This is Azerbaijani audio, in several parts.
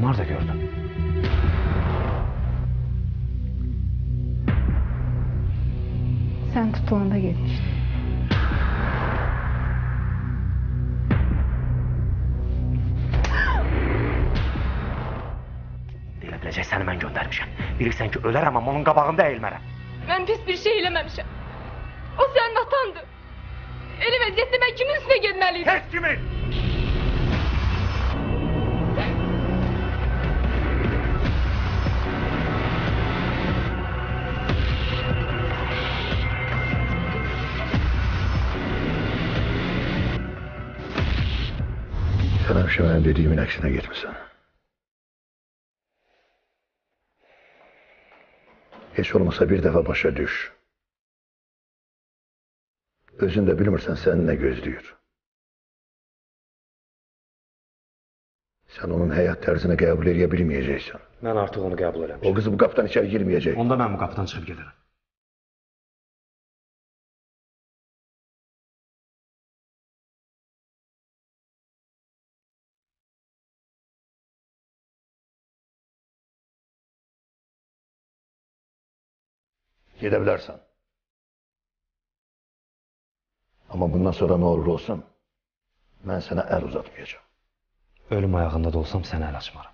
Nerede gördün? Sen tutulanda gelmiştin. Deyə biləcək səni mən göndərmişəm. Bilirsən ki, ölərəm, amma onun qabağında eğilmərəm. Mən pis bir şey eləməmişəm. O sənin atandır. Elə vəziyyətdə mən kimin üstünə gelməliydim? Heç kimin! Sen hemşire benim dediğimin aksine gitmişsin. Hiç olmasa bir defa başa düş. Özün de bilmirsen sen ne gözlüyor. Sen onun hayat terzini kabul edebilmeyeceksin. Ben artık onu kabul eləmişim. O kız bu kapıdan içeri girmeyecek. Onda ben bu kapıdan çıkıp gelirim. Gidebilirsin. Ama bundan sonra ne olur olsun, ben sana el uzatmayacağım. Ölüm ayağında da olsam sənə əl açmaram.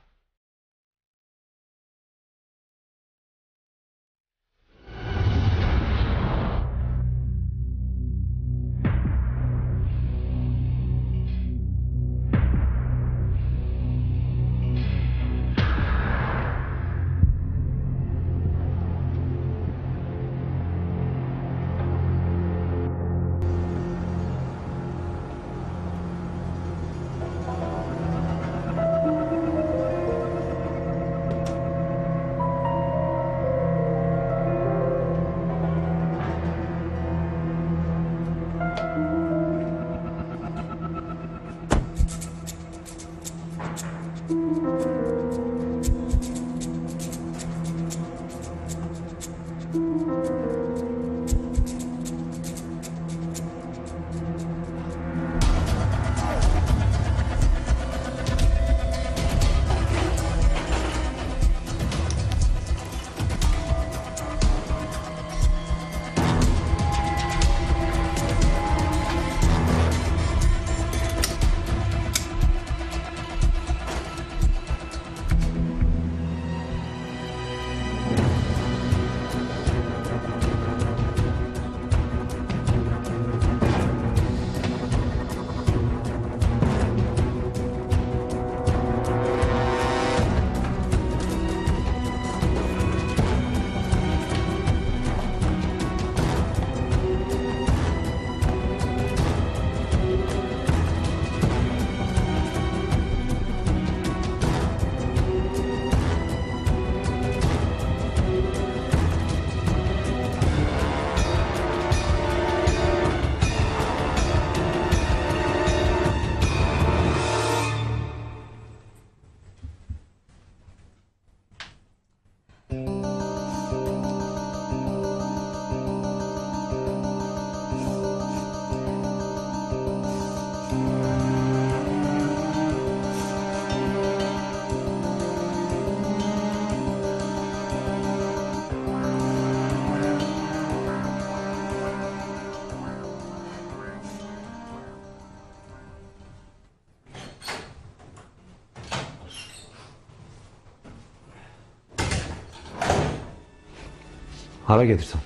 Hara gedirsən?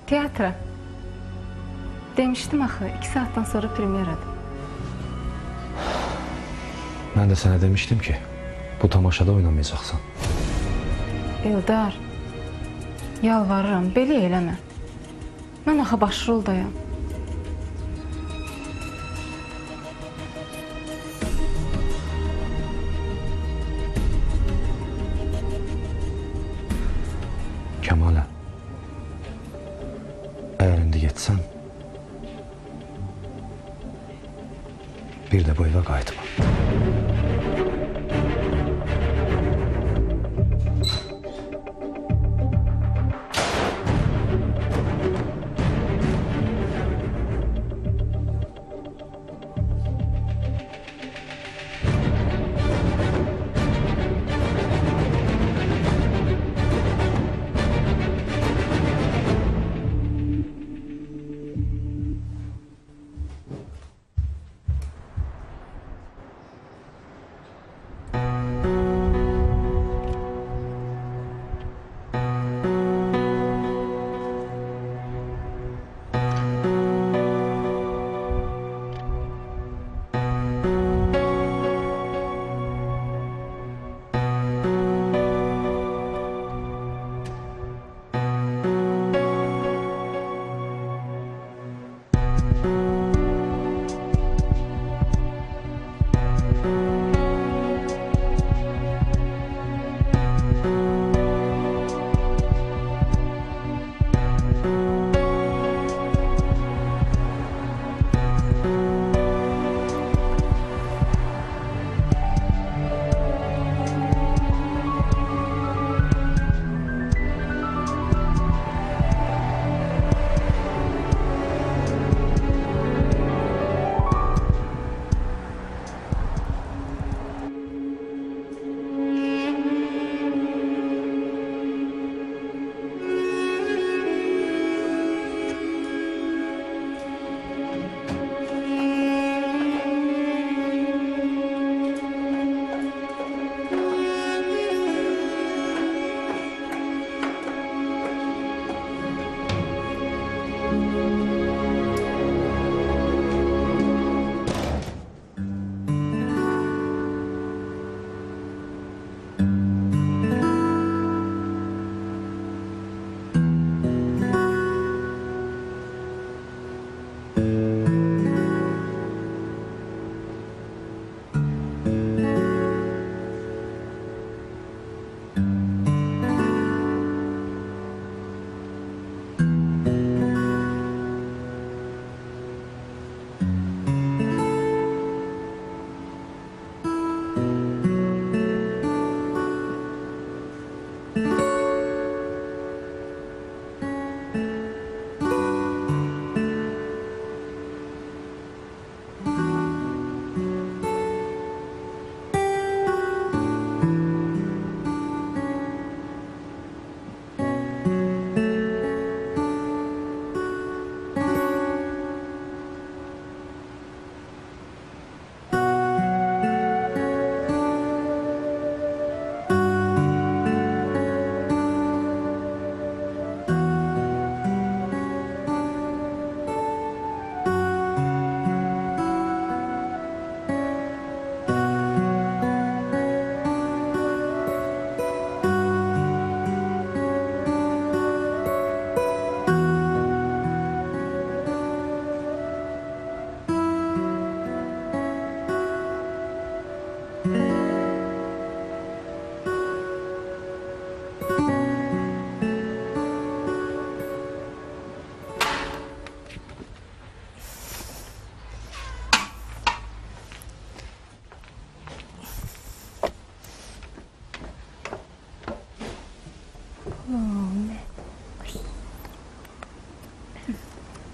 Teatra. Demişdim axı, 2 saatdan sonra premyeradır. Mən də sənə demişdim ki, bu tamaşada oynamayacaqsan. Eldar, yalvarıram, belə eləmə. Mən axı başroldayam. Kəmalə, əgər indi getsən, bir də bu evə qayıtma.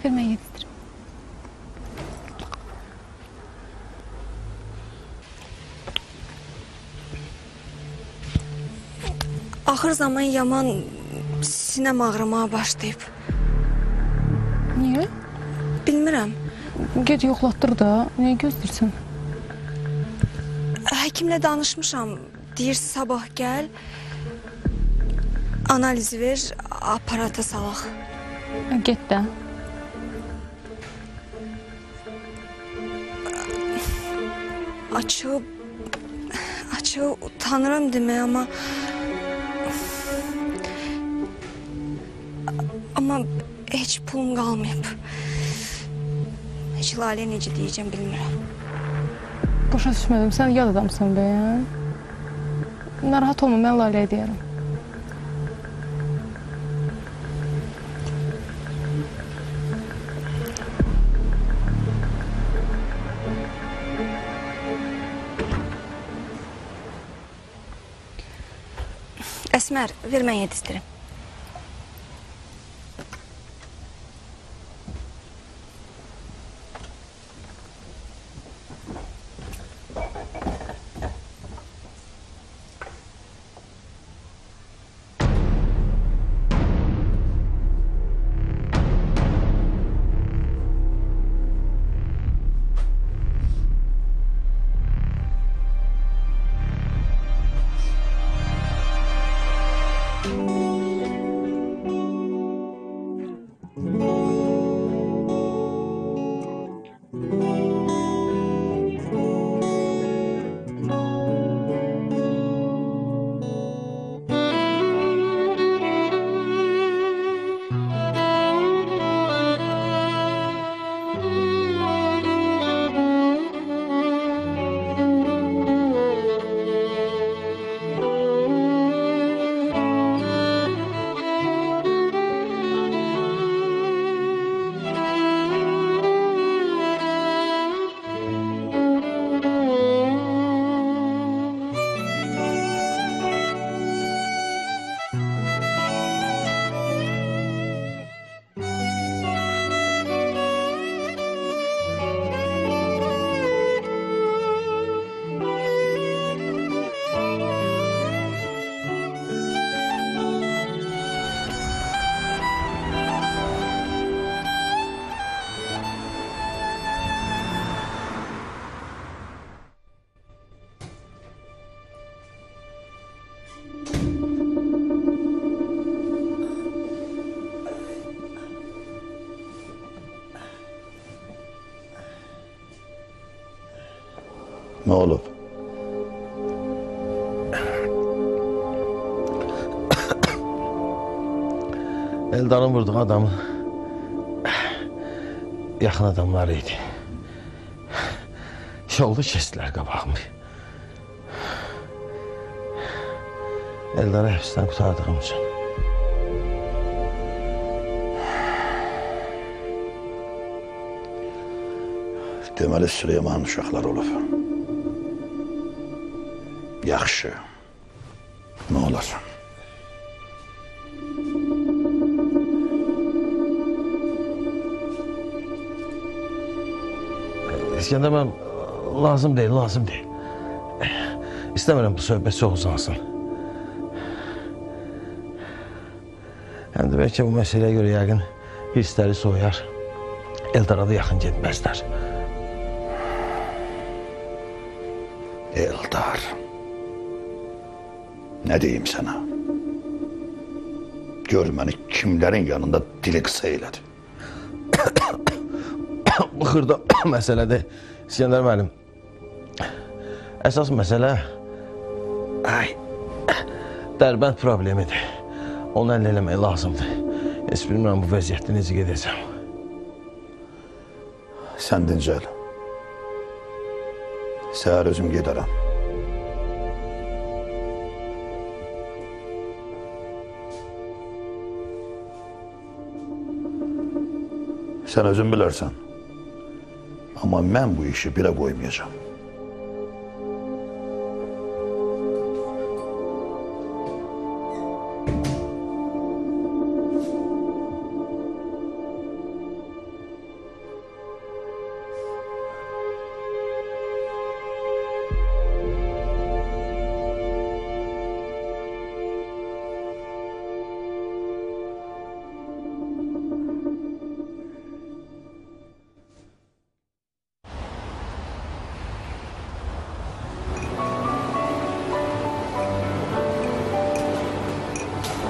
Ver mən yetişdirim. Axır zaman yaman sinəm ağrımağa başlayıb. Niyə? Bilmirəm. Get yoxlatdır da. Nəyə gözləyirsən? Həkimlə danışmışam. Deyir sabah gəl. Analizi ver, aparata salaq. Get də. Açıq utanıram demək, amma heç pulum qalmayıb. Heç Laliyə necə deyəcəm bilmirəm. Başa düşmədim, sən yad adamsan bəyən. Narahat olma, mən Laliyə deyərəm. Əsmər, ver mən yedizdirim. Ne olub? Eldar'ın vurduğu adamın yaxın adamları idi. Yolda kestiler qabağımı. Eldar'ı həbsdən qurtardığım üçün. Deməli Süleymanın uşaqları olub. Yaxşı. Ne olar? İskəndər mən lazım deyil. İstəmirəm bu söhbət çox uzansın. Həm də bəlkə bu məsələyə görə yəqin hissləri soyar. Eldar'a da yaxın getməzlər. Eldar. Ne diyeyim sana? Gör məni kimlərin yanında dili qısa elədi. Bu xırda məsələdir İskəndər müəllim. Əsas məsələ Dərbənd problemidir. Onu həll eləmək lazımdır. Heç bilmirəm bu vəziyyətdə necə gedəcəm. Sən dincəl. Səhər özüm gedərəm. Sen özün bilərsən. Ama mən bu işi birə qoymayacağım.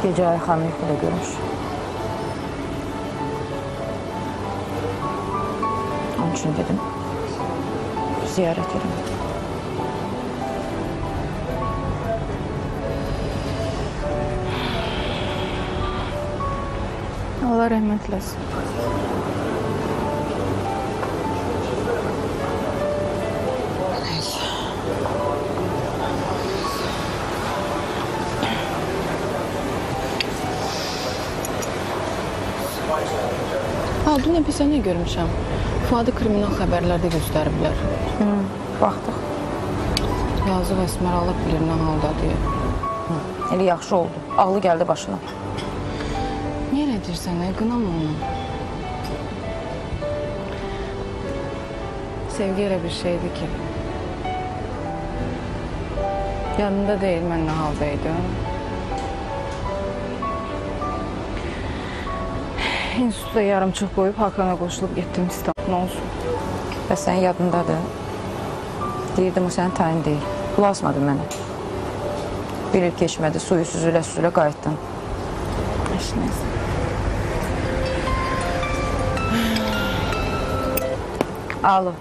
Gecə Ayxanı yuxuda görmüş. Onun üçün dedim, ziyarət edim. Allah rəhmət eləsin. Dünən biz nə görmüşəm? Fuadı kriminal xəbərlərdə göstəriblər. Baxdıq. Yazıq Əsmər alıb bilir nə halda deyə. Elə yaxşı oldu. Ağlı gəldi başına. Niyə elə deyirsən, qınama onu? Sevgi elə bir şeydir ki, yanında deyil mən nə haldaydım. İnstitutda yarımçıq qoyub Hakana qoşulub getdim İstanbul. Nə olsun? Bəs sənin yadındadır. Deyirdim, o sənin tayin deyil. Bulaşmadın mənə. Bir il keçmədi, suyu süzülə-süzülə qayıtdın. Heç neysə. Alı.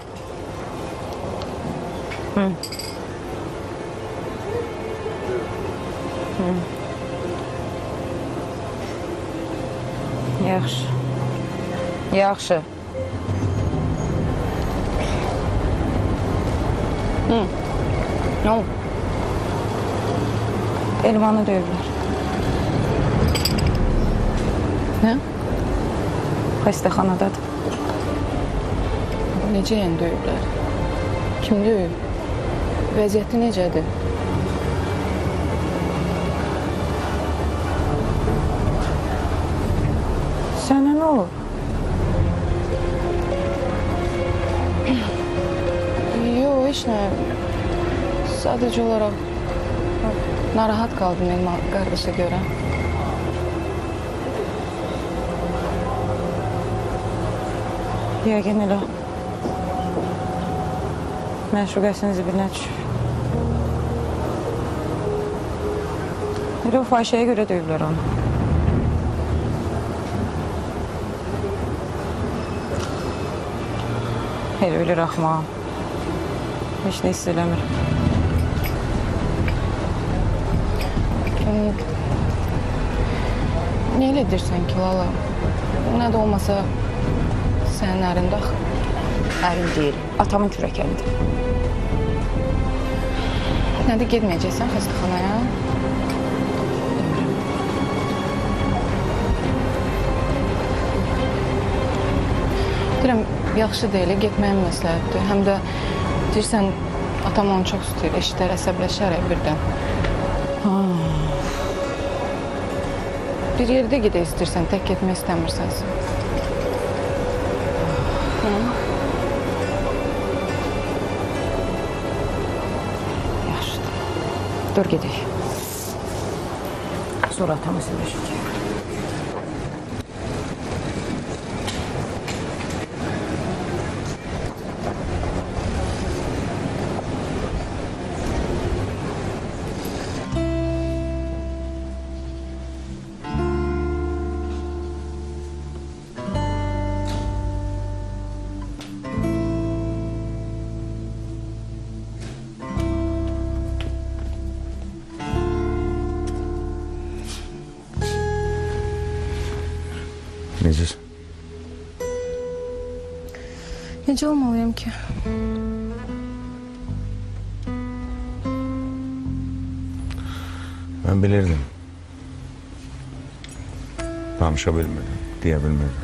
Yaxşı. Yaxşı. Nə oldu? Elvanı döyüblər. Nə? Xəstəxanadadır. Necə yəni döyüblər? Kim döyüb? Vəziyyəti necədir? Sənə nə olur? Yox, heç nə. Sadəcə olaraq narahat qaldım Elman qardaşa görə. Yəqin elə məşuqəsinin zibilinə düşüb. Elə o fahişəyə görə döyüblər onu. Elə ölür axmağım. Heç nə hiss eləmir. Nə elə deyirsən ki, Lala? Nə də olmasa sənin ərində axı. Ərim deyil, atamın kürəkənidir. Nədə gedməyəcəksən xəstəxanaya? Deyirəm, yaxşı deyil, getməyin məsləhətdir. Həm də deyirsən, atam onu çox istəyir, eşitər, əsəbləşərək birdən. Bir yerdə gedək istəyirsən, tək getmək istəmirsənsə. Yaxşıdır. Dur gedək. Sonra atamı sevəcək. Necəsən? Necə olmalıyım ki? Mən bilirdim. Danışa bilmirdim, deyə bilmirdim.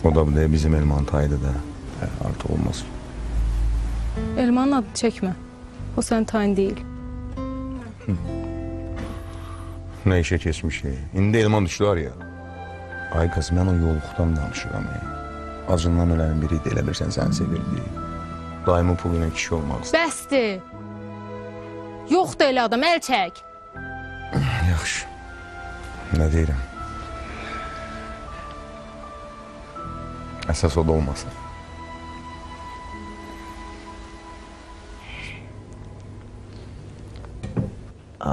O da bir de bizim Elman taydı da. Artıq olmaz. Elmanın adını çəkmə. O sənin tayin deyil. Nə işə keçmişik? İndi Elman düşdülər ya. Ay qız, mən o yoluqdan danışıram. Acından ölənin biri də elə bilirsən səni sevirdi. Daimi puluna kişi olmaq istəyir. Bəsdir. Yoxdur elə adam, əl çək. Yaxşı. Nə deyirəm? Əsas o da olmasın.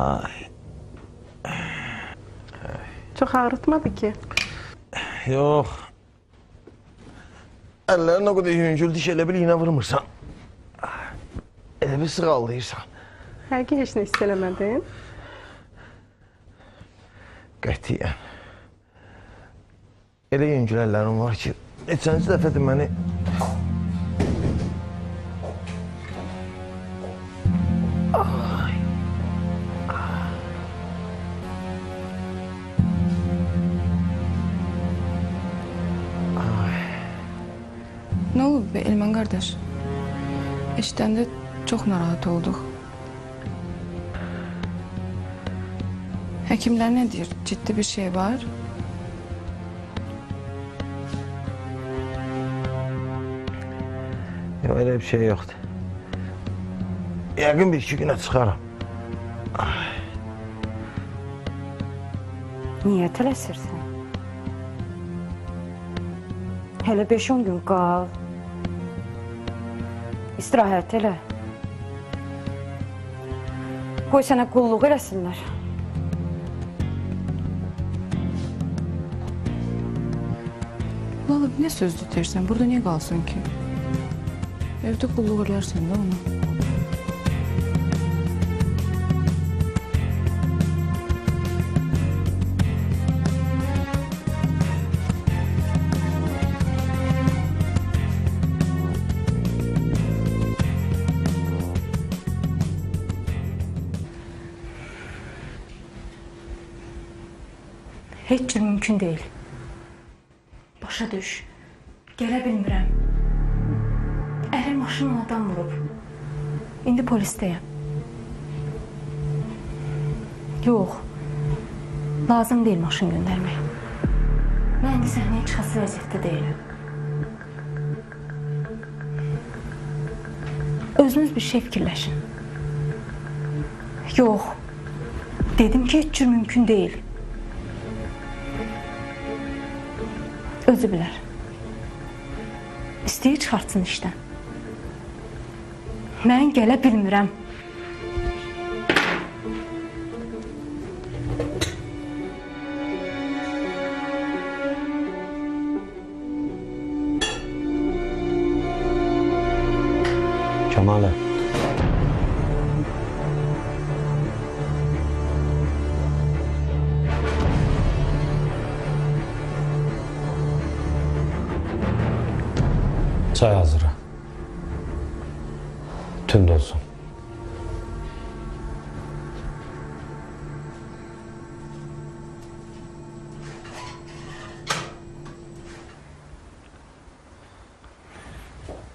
Ay. Çox ağrıtmadı ki. Yox. Əllərin o qədər yüngüldür ki, elə bil iğnə vurmursan. Elə bir sığallayırsan. Həqiqi heç nə hiss eləmədin? Qətiyyən. Elə yüngül əllərim var ki, neçənci dəfədir məni... Ay. Nə olub be Elman qardaş? Eşidəndə çox narahat olduq. Həkimlər nə deyir? Ciddi bir şey var? Yox, elə bir şey yoxdur. Yəqin bir-iki günə çıxaram. Niyə tələsirsən? Hələ 5-10 gün qal. İstirahət elə. Qoy sənə qulluq eləsinlər. Lala, nə sözdür deyirsən? Burada niyə qalsın ki? Evdə qulluq eləyərsən də ona. Heç cür mümkün deyil. Başa düş. Gələ bilmirəm. Ərim maşınla adam vurub. İndi polisdəyəm. Yox. Lazım deyil maşın göndərmək. Mən indi səhnəyə çıxası vəziyyətdə deyiləm. Özünüz bir şey fikirləşin. Yox. Dedim ki, heç cür mümkün deyil. Özü bilər. İstəyir çıxartsın işdən. Mən gələ bilmirəm. Kemalə. Çay hazır. Tünd olsun.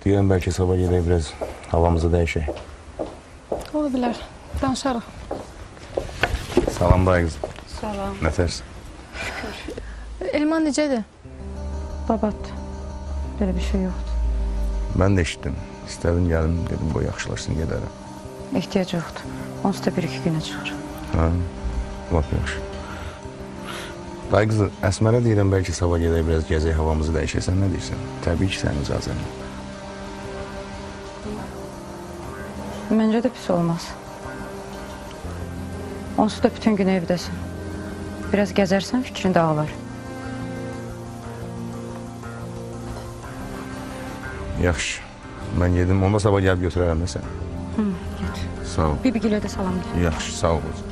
Deyirəm, bəlkə sabah gedək biraz havamızı dəyişək. Ola bilər. Danışarıq. Salam dayı qızım. Salam. Nətərsən? Elman necədir? Babat, belə bir şey yoxdur. Mən də eşitdim. İstədim gəlim, dedim, qoy yaxşılaşsın, gedərəm. Ehtiyac yoxdur. Onsuz da 1-2 günə çıxır. Hə, lap yaxşı. Dayı qızı, Əsmərə deyirəm, bəlkə sabah gedək biraz gəzək, havamızı dəyişək. Sən nə deyirsən? Təbii ki, sənin icazənlə. Məncə də pis olmaz. Onsuz da bütün gün evdəsin. Biraz gəzərsən, fikrin dağılar. Yaxşı. Mən yedim, onda sabah gəlib götürərəm də səni. Get. Sağ ol. Bibigilə də salam de. Yaxşı, sağ ol qızım.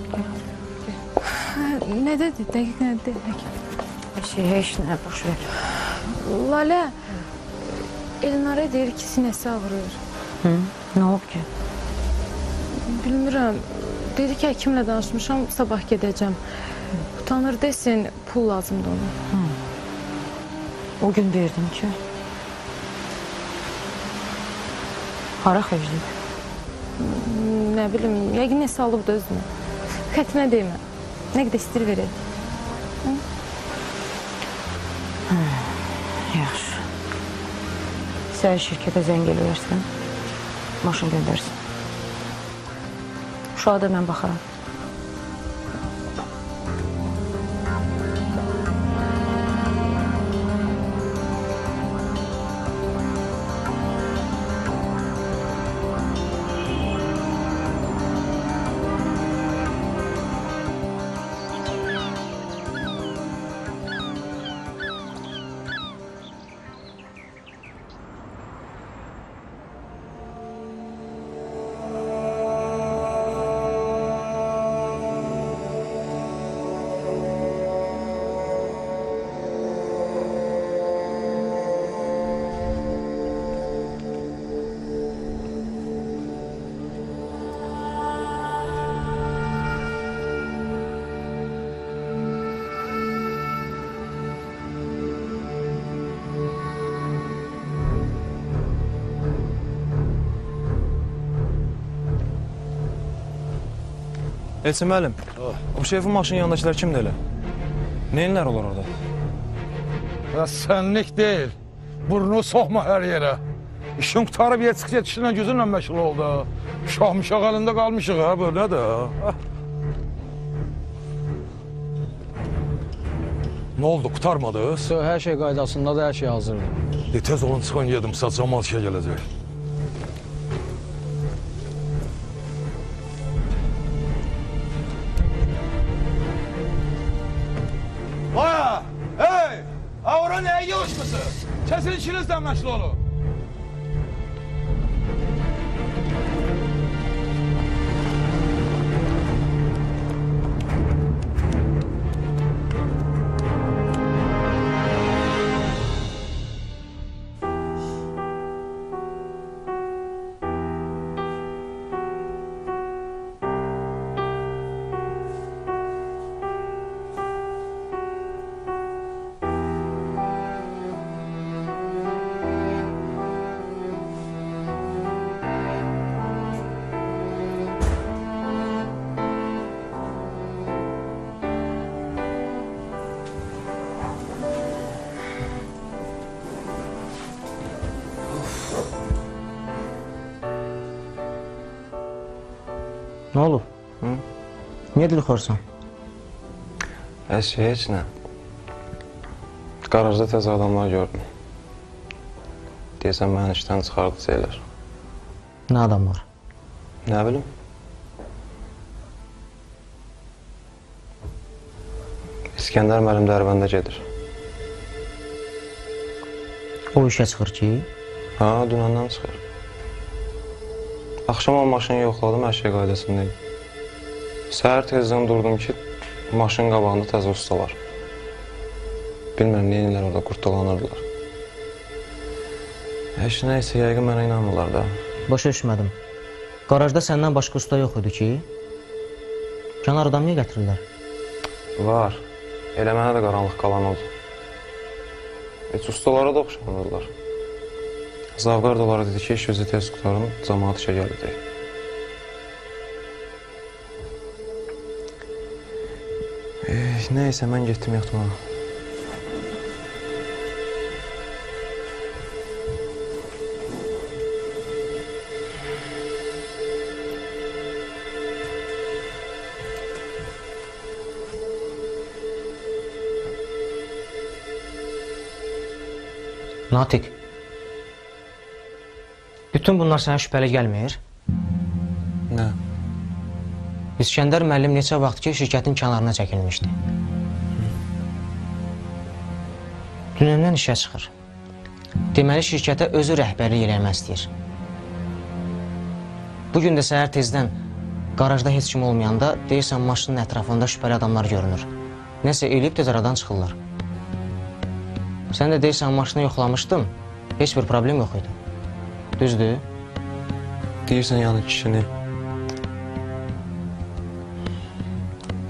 Nə dedi? Dəqiq nə dedi? Heç nə, boş ver. Lalə, Elnara deyir ki, sinəsi ağrır. Nə olub ki? Bilmirəm. Dedi ki, həkimlə danışmışam, sabah gedəcəm. Utanır desin, pul lazımdır ona. O gün verdim ki. Hara xərcləyib? Nə bilim, yəqin nəsə alıb da özünə. Xətmə deymə. Nə qədər istəyir verir. Yaxşı. Səhər şirkətə zəng eləyərsən, maşın göndərsin. Uşağa da mən baxaram. Elçin müəllim, bu şefin maşının yanındakılar kimdir elə? Neyinlər olur orada? Ya senlik değil. Burnunu sokma her yere. İşin tutarı bir çıkacak kişiyle gözünle meşgul oldu. Şahmışak elinde kalmışık ha böyle de. Ne oldu kurtarmadınız? Her şey qaydasındadır, her şey hazırdır. Tez olun çıkın yedim satacağım işe gelecek. Vaya! Hey! Ha oraya neye yığışmışsınız? Kesin içinizden meşgul olun. Ne olub? Niyə dilxorsan? Heç nə. Qarajda təzə adamlar gördüm. Deyəsən, məni işdən çıxardacaqlar. Nə adamlar? Nə bilim? İskəndər müəllim Dərbəndə gedir. O işə çıxır ki? Ha, dünəndən çıxır. Axşam o maşını yoxladım, hər şey qaydasındayım. Səhər tezdən durdum ki, maşının qabağında təzə usta var. Bilmirəm, neyinlər orada qurtdolanırdılar. Heç nəysə, yəqin mənə inanmırlar da. Başa düşmədim. Qarajda səndən başqa usta yox idi ki? Kənar adam niyə gətirirlər? Var. Elə mənə də qaranlıq qalan oldu. Heç ustalara da oxşamırlar. Zavqar da onlara dedi ki, iş özü tez qutarın, cəmaat işə gələcək. Neysə, mən getdim yatmağa. Natiq, bütün bunlar sənə şübhəli gəlmir? Nə? İskəndər müəllim neçə vaxt ki, şirkətin kənarına çəkilmişdi. Dünəndən işə çıxır. Deməli, şirkətə özü rəhbərlik eləmək istəyir. Bugün də səhər tezdən qarajda heç kim olmayanda deyirsən maşının ətrafında şübhəli adamlar görünür. Nəsə eləyib tez aradan çıxırlar. Sən də deyirsən maşını yoxlamışdım, heç bir problem yox idi. Düzdür? Deyirsən yəni kişini.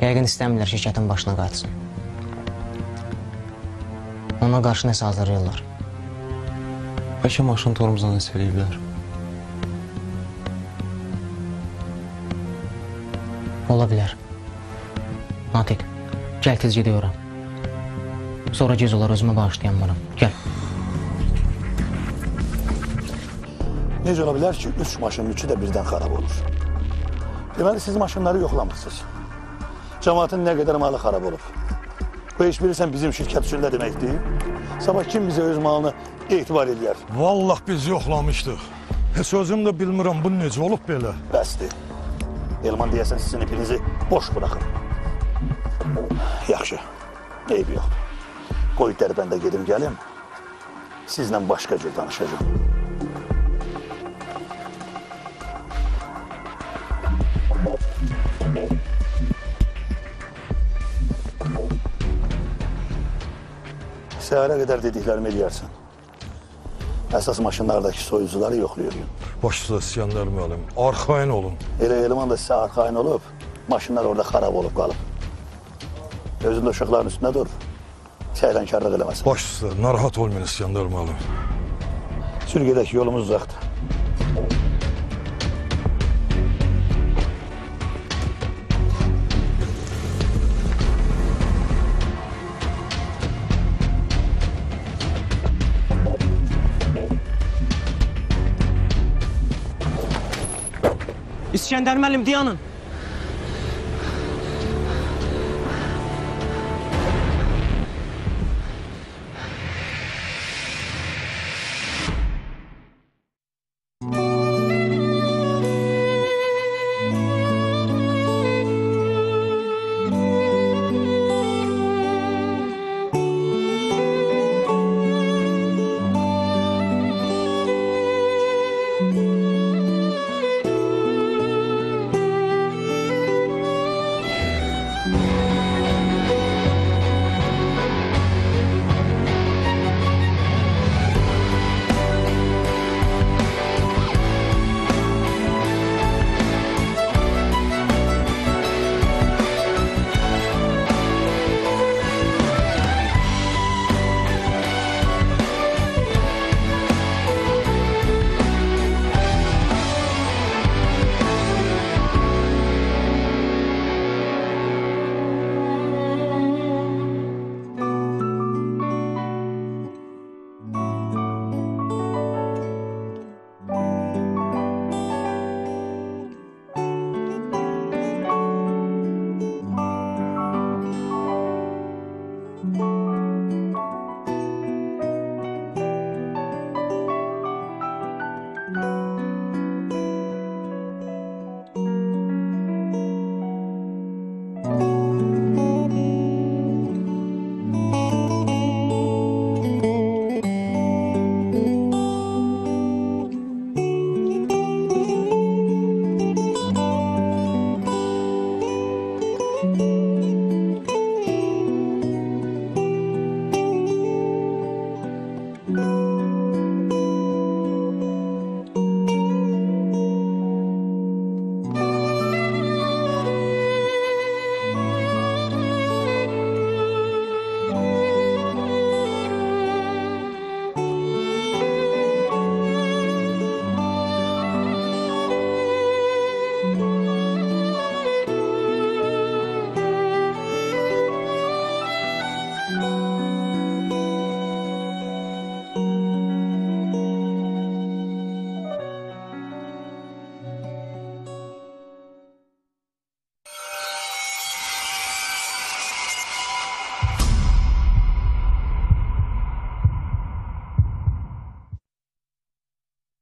Yəqin istəmirlər şirkətin başına qayıtsın. Ona qarşı nəsə hazırlayırlar. Bəlkə maşını torumuzdan nəsə eləyiblər. Ola bilər. Natiq, gəl tez gedək ora. Sonra gec olar özümə bağışlayanmaram. Gəl. Necə ola bilər ki, 3 maşının 3-ü də birdən xarab olur? Deməli, siz maşınları yoxlamırsınız. Cəmaatın nə qədər malı xarab olub. Bu iş bilirsən bizim şirkət üçün nə deməkdir? Sabah kim bizə öz malını etibar edər? Vallah biz yoxlamışdıq. Heç özüm də bilmirəm bu necə olub belə. Bəsdir. Elman deyəsən sizin ipinizi boş bırakın. Yaxşı, eybi yoxdur. Qoy Dərbəndə gedim gəlim, sizlə başqa cür danışacağım. Səhərə qədər dediklərimi eləyərsən. Əsas maşınlardakı soyucuları yoxlayıyorum. Başınıza İskəndər müəllim, arxayın olun. Elə Elman da sizə arxayın olub, maşınlar orada xarab olub qalıb. Özün də uşaqların üstünə dur. Səyrənkarlıq eləməsin. Baş üstə, narahat olmayın İskəndər müəllim. Sür gedək, yolumuz uzaqdır. İskəndər müəllim, dayanın.